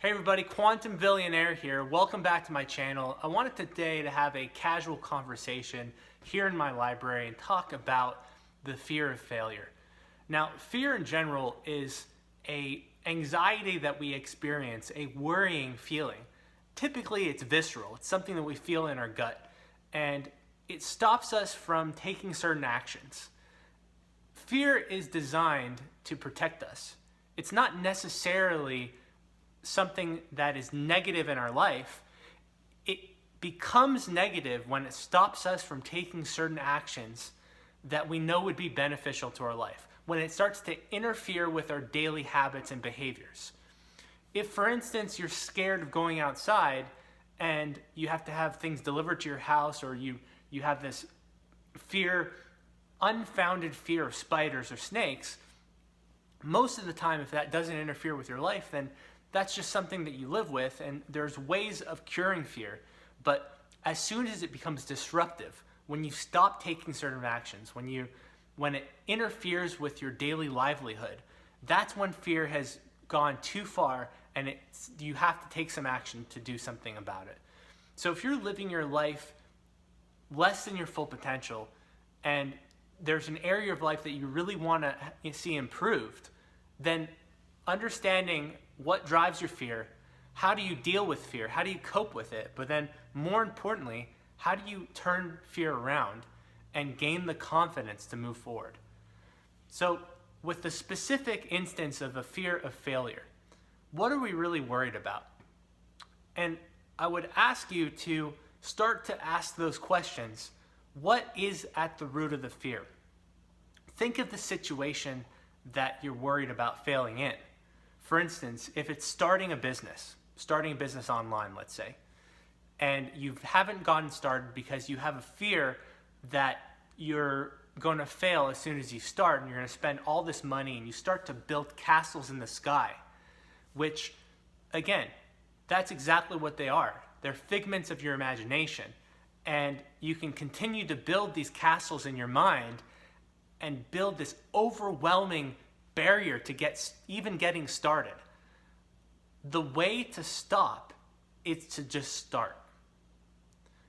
Hey everybody, Quantum Billionaire here. Welcome back to my channel. I wanted today to have a casual conversation here in my library and talk about the fear of failure. Now, fear in general is an anxiety that we experience, a worrying feeling. Typically it's visceral. It's something that we feel in our gut, and it stops us from taking certain actions. Fear is designed to protect us. It's not necessarily something that is negative in our life. It becomes negative when it stops us from taking certain actions that we know would be beneficial to our life, when it starts to interfere with our daily habits and behaviors. If, for instance, you're scared of going outside and you have to have things delivered to your house, or you have this fear, unfounded fear of spiders or snakes, most of the time, if that doesn't interfere with your life, then that's just something that you live with, and there's ways of curing fear. But as soon as it becomes disruptive, when you stop taking certain actions, when it interferes with your daily livelihood, that's when fear has gone too far, and you have to take some action to do something about it. So if you're living your life less than your full potential, and there's an area of life that you really want to see improved, then understanding what drives your fear, how do you deal with fear, how do you cope with it, but then more importantly, how do you turn fear around and gain the confidence to move forward? So with the specific instance of a fear of failure, what are we really worried about? And I would ask you to start to ask those questions. What is at the root of the fear? Think of the situation that you're worried about failing in. For instance, if it's starting a business online, let's say, and you haven't gotten started because you have a fear that you're going to fail as soon as you start, and you're going to spend all this money, and you start to build castles in the sky, which, again, that's exactly what they are. They're figments of your imagination, and you can continue to build these castles in your mind and build this overwhelming barrier to getting started. The way to stop is to just start.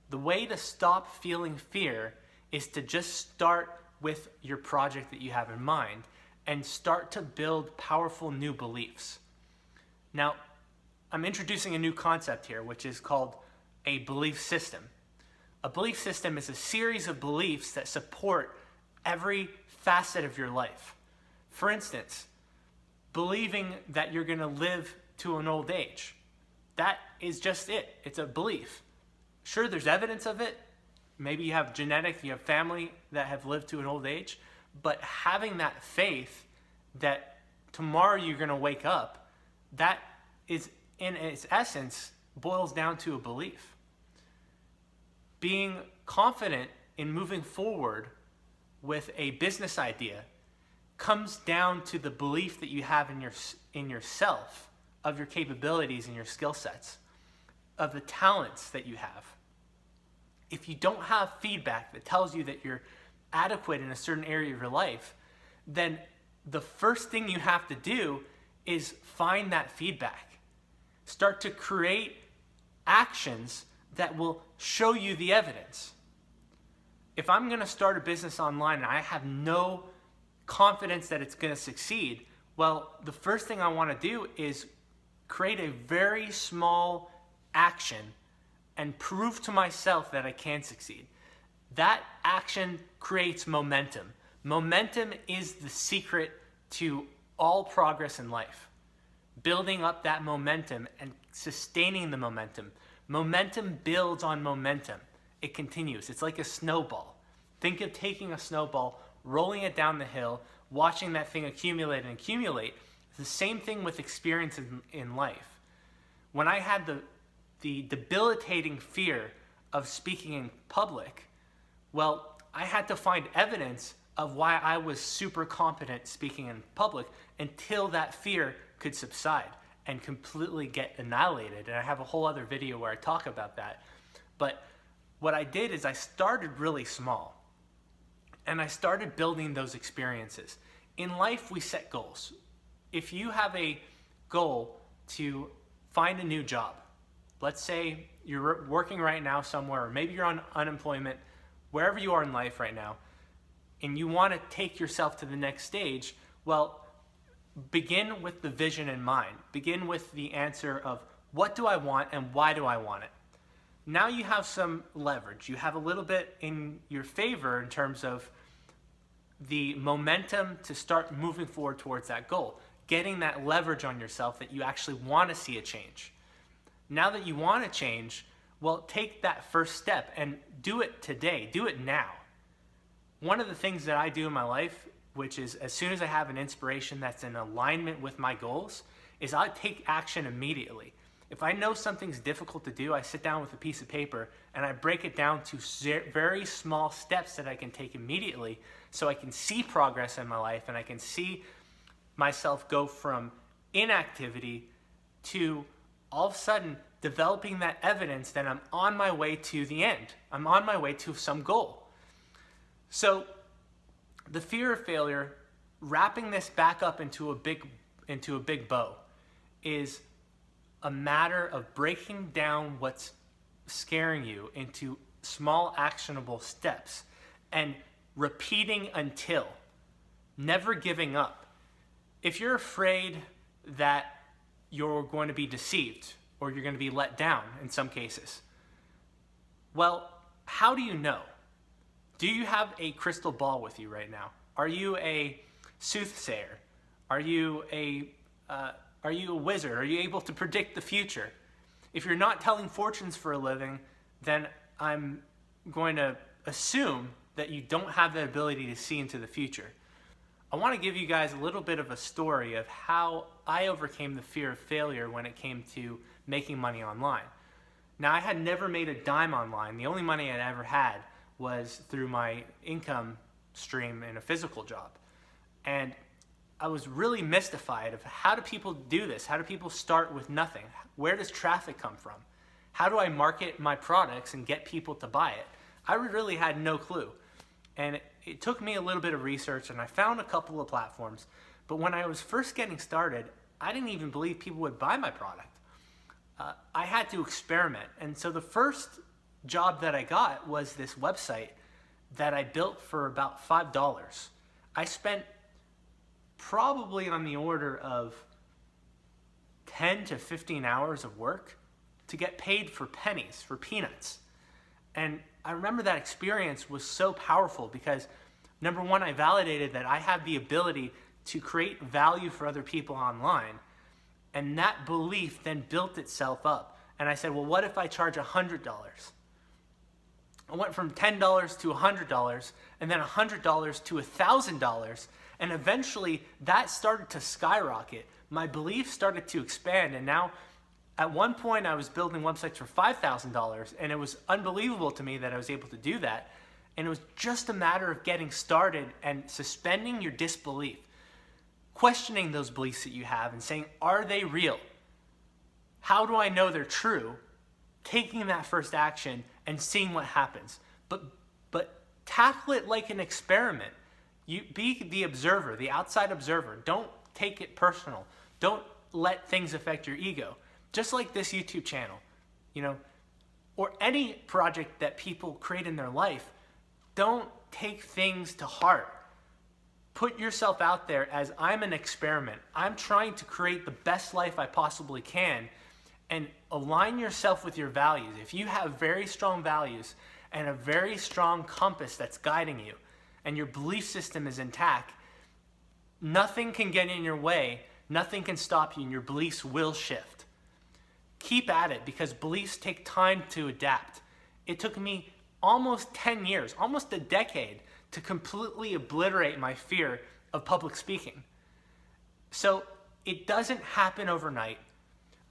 The way to stop feeling fear is to just start with your project that you have in mind and start to build powerful new beliefs. Now, I'm introducing a new concept here, which is called a belief system. A belief system is a series of beliefs that support every facet of your life. For instance, believing that you're going to live to an old age. That is just it. It's a belief. Sure, there's evidence of it. Maybe you have you have family that have lived to an old age, but having that faith that tomorrow you're going to wake up, that is, in its essence, boils down to a belief. Being confident in moving forward with a business idea comes down to the belief that you have in yourself, of your capabilities and your skill sets, of the talents that you have. If you don't have feedback that tells you that you're adequate in a certain area of your life, then the first thing you have to do is find that feedback. Start to create actions that will show you the evidence. If I'm going to start a business online and I have no confidence that it's going to succeed, well, the first thing I want to do is create a very small action and prove to myself that I can succeed. That action creates momentum. Momentum is the secret to all progress in life. Building up that momentum and sustaining the momentum. Momentum builds on momentum. It continues. It's like a snowball. Think of taking a snowball, rolling it down the hill, watching that thing accumulate and accumulate. It's the same thing with experience in life. When I had the debilitating fear of speaking in public, well, I had to find evidence of why I was super confident speaking in public until that fear could subside and completely get annihilated. And I have a whole other video where I talk about that. But what I did is I started really small. And I started building those experiences. In life, we set goals. If you have a goal to find a new job. Let's say you're working right now somewhere, or maybe you're on unemployment, wherever you are in life right now, and you want to take yourself to the next stage. Well, begin with the vision in mind. Begin with the answer of what do I want and why do I want it? Now you have some leverage. You have a little bit in your favor in terms of the momentum to start moving forward towards that goal, getting that leverage on yourself that you actually want to see a change. Now that you want to change, well, take that first step and do it today. Do it now. One of the things that I do in my life, which is as soon as I have an inspiration that's in alignment with my goals, is I take action immediately. If I know something's difficult to do, I sit down with a piece of paper and I break it down to very small steps that I can take immediately so I can see progress in my life and I can see myself go from inactivity to all of a sudden developing that evidence that I'm on my way to the end. I'm on my way to some goal. So the fear of failure, wrapping this back up into a big bow, is a matter of breaking down what's scaring you into small actionable steps and repeating until, never giving up. If you're afraid that you're going to be deceived or you're going to be let down in some cases, well, how do you know? Do you have a crystal ball with you right now? Are you a soothsayer? Are you a wizard? Are you able to predict the future? If you're not telling fortunes for a living, then I'm going to assume that you don't have the ability to see into the future. I want to give you guys a little bit of a story of how I overcame the fear of failure when it came to making money online. Now, I had never made a dime online. The only money I'd ever had was through my income stream in a physical job. And I was really mystified of how do people do this? How do people start with nothing? Where does traffic come from? How do I market my products and get people to buy it? I really had no clue. And it took me a little bit of research and I found a couple of platforms. But when I was first getting started, I didn't even believe people would buy my product. I had to experiment. And so the first job that I got was this website that I built for about $5. I spent probably on the order of 10 to 15 hours of work to get paid for pennies, for peanuts. And I remember that experience was so powerful because, number one, I validated that I have the ability to create value for other people online. And that belief then built itself up. And I said, well, what if I charge $100? I went from $10 to $100 and then $100 to $1,000. And eventually that started to skyrocket. My belief started to expand. And now at one point I was building websites for $5,000 and it was unbelievable to me that I was able to do that. And it was just a matter of getting started and suspending your disbelief, questioning those beliefs that you have and saying, are they real? How do I know they're true? Taking that first action and seeing what happens. But tackle it like an experiment. You be the observer, the outside observer. Don't take it personal. Don't let things affect your ego. Just like this YouTube channel, or any project that people create in their life, don't take things to heart. Put yourself out there as I'm an experiment. I'm trying to create the best life I possibly can, and align yourself with your values. If you have very strong values and a very strong compass that's guiding you, and your belief system is intact, nothing can get in your way, nothing can stop you, and your beliefs will shift. Keep at it because beliefs take time to adapt. It took me almost 10 years, almost a decade, to completely obliterate my fear of public speaking. So it doesn't happen overnight,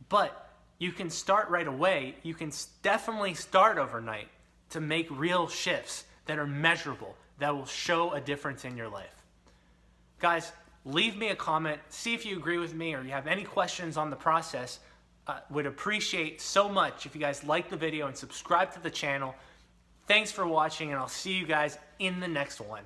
but you can start right away. You can definitely start overnight to make real shifts that are measurable, that will show a difference in your life. Guys, leave me a comment, see if you agree with me or you have any questions on the process. Would appreciate so much if you guys like the video and subscribe to the channel. Thanks for watching, and I'll see you guys in the next one.